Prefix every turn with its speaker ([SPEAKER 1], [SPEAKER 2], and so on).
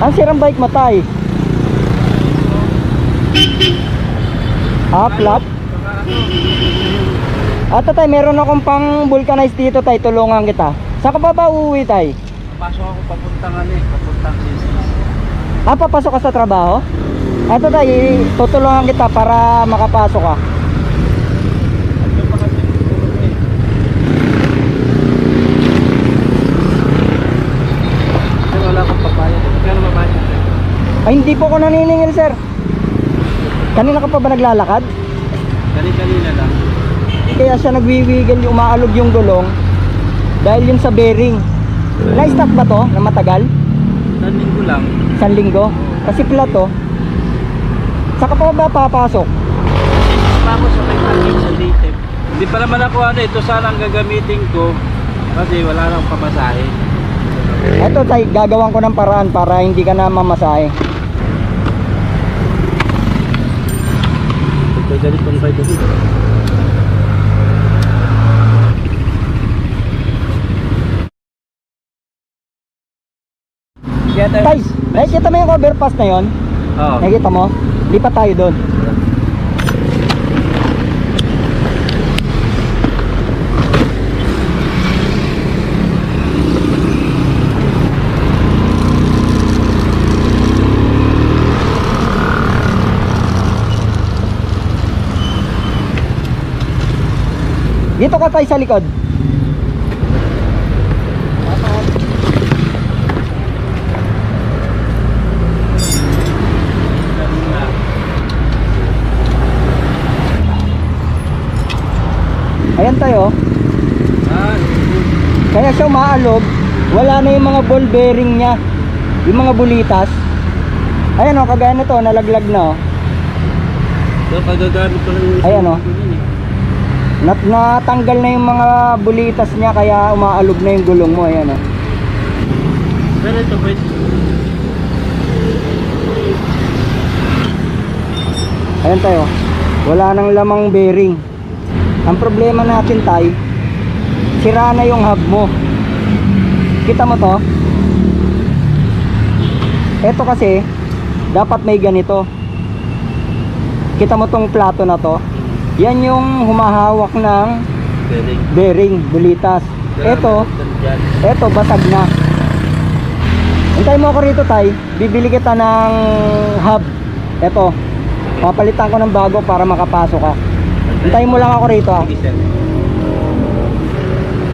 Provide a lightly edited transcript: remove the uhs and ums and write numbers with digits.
[SPEAKER 1] Ang sirang bike mo, tay? Flat? Ato tay, meron akong pang vulcanize dito tay, tulungan kita. Saan ka ba uuwi tay?
[SPEAKER 2] Pasok ako papuntang papuntang CCC.
[SPEAKER 1] Papasok ka sa trabaho? Ato tay, tutulungan kita para makapasok ka.
[SPEAKER 2] Wala akong papayad. Kaya mabayad.
[SPEAKER 1] Ay, hindi po ako naniningil sir. Kanina ka pa ba naglalakad?
[SPEAKER 2] Kanina lang.
[SPEAKER 1] Kaya siya nagwiwigil, umaalog yung gulong dahil yun sa bearing. Na-stop ba to na matagal?
[SPEAKER 2] 1 linggo lang.
[SPEAKER 1] 1 linggo? Kasi pala to. Saka pa ba papasok?
[SPEAKER 2] Pa ako sa may parking sa Litep. Hindi pa naman ako ito sana ang gagamitin ko kasi wala nang pamasahe.
[SPEAKER 1] Eto tay, gagawan ko ng paraan para hindi ka na mamasahe.
[SPEAKER 2] Ito ganitong kayo dito.
[SPEAKER 1] Tay, nakikita mo yung overpass na yon?
[SPEAKER 2] Oo.
[SPEAKER 1] Nakikita mo? Lipat tayo doon. Dito ka tayo sa likod. Ayan tayo. Kaya siya umaalog. Wala na yung mga ball bearing niya, yung mga bulitas. Ayan o, kagaya nito, nalaglag na o.
[SPEAKER 2] So pagagamit ko lang yung
[SPEAKER 1] Ayan o. Natanggal na yung mga bulitas niya, kaya umaalog na yung gulong mo. Ayan o.
[SPEAKER 2] Pero ito pwede.
[SPEAKER 1] Ayan tayo. Wala nang lamang bearing. Ang problema natin tay, sira na yung hub mo. Kita mo to? Ito kasi dapat may ganito. Kita mo tong plato na to? Yan yung humahawak ng bearing, bulitas. Ito basag na. Hintay mo ako rito tay, bibili kita ng hub. Ito, papalitan ko ng bago para makapasok ka. Hintayin mo lang ako rito ha.
[SPEAKER 2] Sige sir.